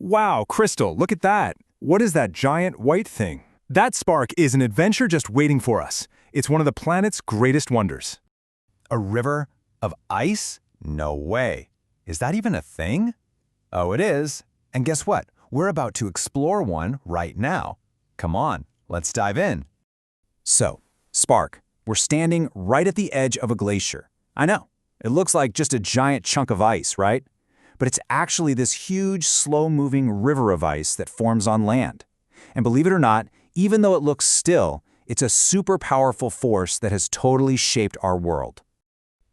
Wow, Crystal, look at that. What is that giant white thing? That spark is an adventure just waiting for us. It's one of the planet's greatest wonders. A river of ice? No way. Is that even a thing? Oh, it is. And guess what? We're about to explore one right now. Come on, let's dive in. So, Spark, we're standing right at the edge of a glacier. I know, it looks like just a giant chunk of ice, right? But it's actually this huge, slow-moving river of ice that forms on land. And believe it or not, even though it looks still, it's a super powerful force that has totally shaped our world.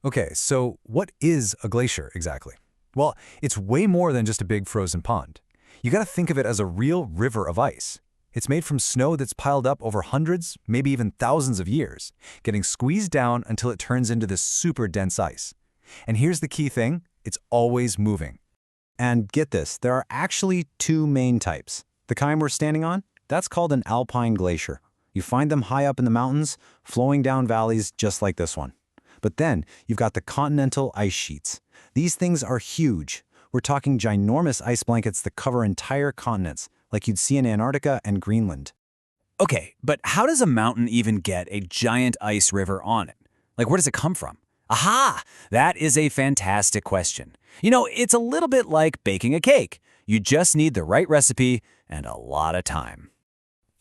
Okay, so what is a glacier exactly? Well, it's way more than just a big frozen pond. You gotta think of it as a real river of ice. It's made from snow that's piled up over hundreds, maybe even thousands of years, getting squeezed down until it turns into this super dense ice. And here's the key thing, it's always moving. And get this, there are actually two main types. The kind we're standing on, that's called an alpine glacier. You find them high up in the mountains, flowing down valleys just like this one. But then, you've got the continental ice sheets. These things are huge. We're talking ginormous ice blankets that cover entire continents, like you'd see in Antarctica and Greenland. Okay, but how does a mountain even get a giant ice river on it? Like, where does it come from? Aha! That is a fantastic question. You know, it's a little bit like baking a cake. You just need the right recipe and a lot of time.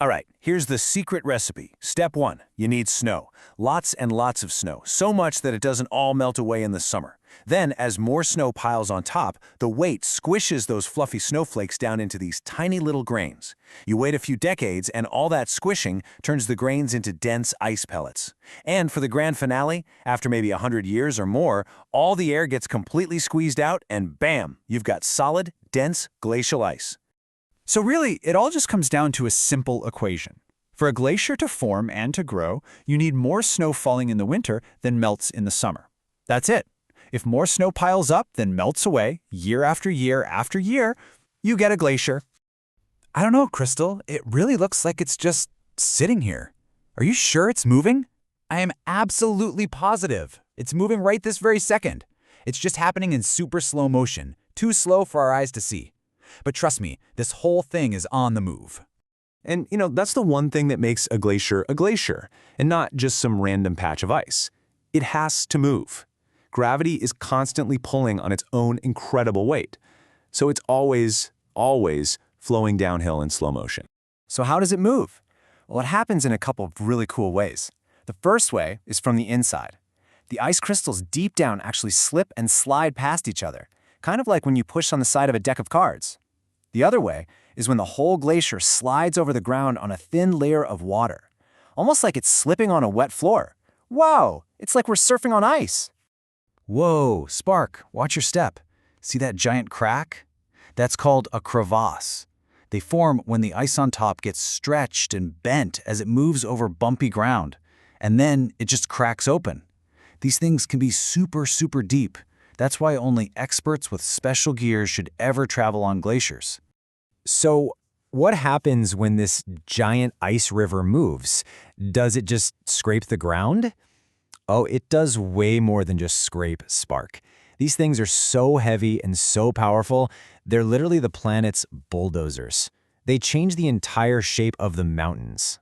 All right, here's the secret recipe. Step 1, you need snow. Lots and lots of snow, so much that it doesn't all melt away in the summer. Then, as more snow piles on top, the weight squishes those fluffy snowflakes down into these tiny little grains. You wait a few decades, and all that squishing turns the grains into dense ice pellets. And for the grand finale, after maybe 100 years or more, all the air gets completely squeezed out, and bam, you've got solid, dense glacial ice. So really, it all just comes down to a simple equation. For a glacier to form and to grow, you need more snow falling in the winter than melts in the summer. That's it. If more snow piles up than melts away, year after year after year, you get a glacier. I don't know, Crystal. It really looks like it's just sitting here. Are you sure it's moving? I am absolutely positive. It's moving right this very second. It's just happening in super slow motion, too slow for our eyes to see. But trust me, this whole thing is on the move. And, that's the one thing that makes a glacier, and not just some random patch of ice. It has to move. Gravity is constantly pulling on its own incredible weight. So it's always flowing downhill in slow motion. So how does it move? Well, it happens in a couple of really cool ways. The first way is from the inside. The ice crystals deep down actually slip and slide past each other, kind of like when you push on the side of a deck of cards. The other way is when the whole glacier slides over the ground on a thin layer of water, almost like it's slipping on a wet floor. Wow, it's like we're surfing on ice. Whoa, Spark, watch your step. See that giant crack? That's called a crevasse. They form when the ice on top gets stretched and bent as it moves over bumpy ground, and then it just cracks open. These things can be super, super deep. That's why only experts with special gear should ever travel on glaciers. So, what happens when this giant ice river moves? Does it just scrape the ground? Oh, it does way more than just scrape, Spark. These things are so heavy and so powerful, they're literally the planet's bulldozers. They change the entire shape of the mountains.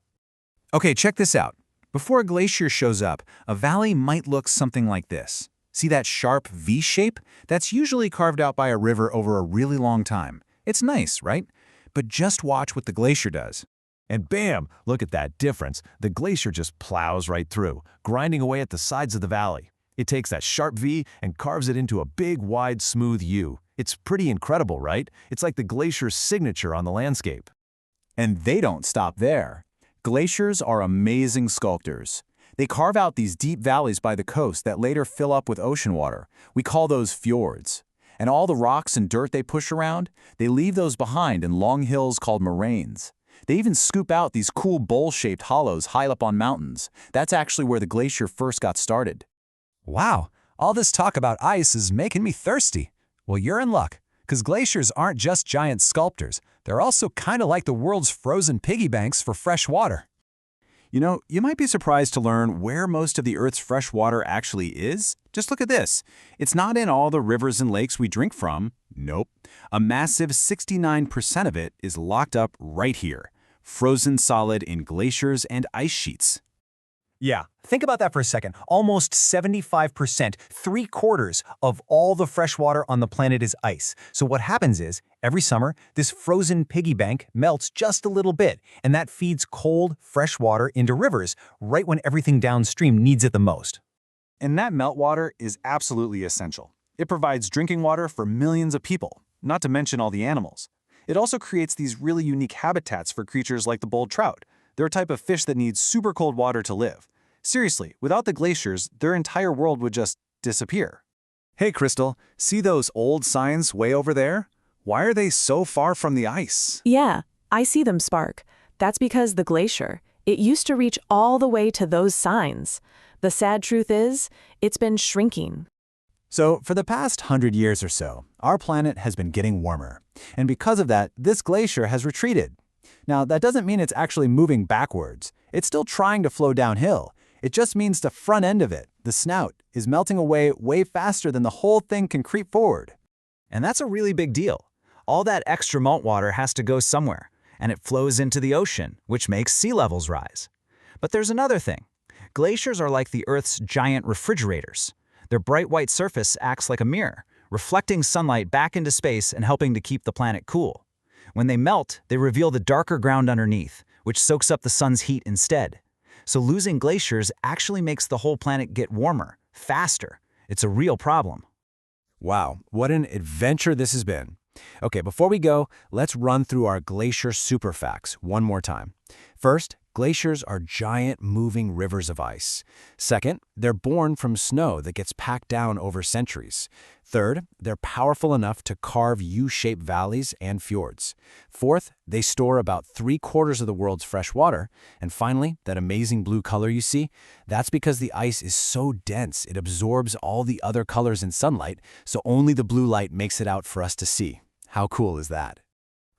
Okay, check this out. Before a glacier shows up, a valley might look something like this. See that sharp V shape? That's usually carved out by a river over a really long time. It's nice, right? But just watch what the glacier does. And bam, look at that difference. The glacier just plows right through, grinding away at the sides of the valley. It takes that sharp V and carves it into a big, wide, smooth U. It's pretty incredible, right? It's like the glacier's signature on the landscape. And they don't stop there. Glaciers are amazing sculptors. They carve out these deep valleys by the coast that later fill up with ocean water. We call those fjords. And all the rocks and dirt they push around, they leave those behind in long hills called moraines. They even scoop out these cool bowl-shaped hollows high up on mountains. That's actually where the glacier first got started. Wow, all this talk about ice is making me thirsty. Well, you're in luck, because glaciers aren't just giant sculptors. They're also kind of like the world's frozen piggy banks for fresh water. You know, you might be surprised to learn where most of the Earth's fresh water actually is. Just look at this. It's not in all the rivers and lakes we drink from. Nope. A massive 69% of it is locked up right here, frozen solid in glaciers and ice sheets. Yeah, think about that for a second. Almost 75%, 3/4 of all the fresh water on the planet is ice. So what happens is, every summer, this frozen piggy bank melts just a little bit, and that feeds cold, fresh water into rivers right when everything downstream needs it the most. And that meltwater is absolutely essential. It provides drinking water for millions of people, not to mention all the animals. It also creates these really unique habitats for creatures like the bold trout. They're a type of fish that needs super cold water to live. Seriously, without the glaciers, their entire world would just disappear. Hey, Crystal, see those old signs way over there? Why are they so far from the ice? Yeah, I see them, Spark. That's because the glacier, it used to reach all the way to those signs. The sad truth is, it's been shrinking. So, for the past 100 years or so, our planet has been getting warmer. And because of that, this glacier has retreated. Now, that doesn't mean it's actually moving backwards. It's still trying to flow downhill. It just means the front end of it, the snout, is melting away way faster than the whole thing can creep forward. And that's a really big deal. All that extra meltwater has to go somewhere, and it flows into the ocean, which makes sea levels rise. But there's another thing. Glaciers are like the Earth's giant refrigerators. Their bright white surface acts like a mirror, reflecting sunlight back into space and helping to keep the planet cool. When they melt, they reveal the darker ground underneath, which soaks up the sun's heat instead. So losing glaciers actually makes the whole planet get warmer, faster. It's a real problem. Wow, what an adventure this has been. Okay, before we go, let's run through our glacier super facts one more time. First, glaciers are giant moving rivers of ice. Second, they're born from snow that gets packed down over centuries. Third, they're powerful enough to carve U-shaped valleys and fjords. Fourth, they store about 3/4 of the world's fresh water. And finally, that amazing blue color you see, that's because the ice is so dense it absorbs all the other colors in sunlight, so only the blue light makes it out for us to see. How cool is that?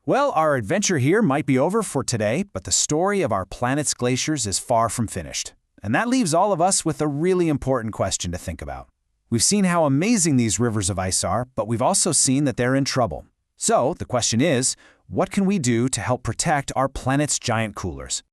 Well, our adventure here might be over for today, but the story of our planet's glaciers is far from finished. And that leaves all of us with a really important question to think about. We've seen how amazing these rivers of ice are, but we've also seen that they're in trouble. So, the question is, what can we do to help protect our planet's giant coolers?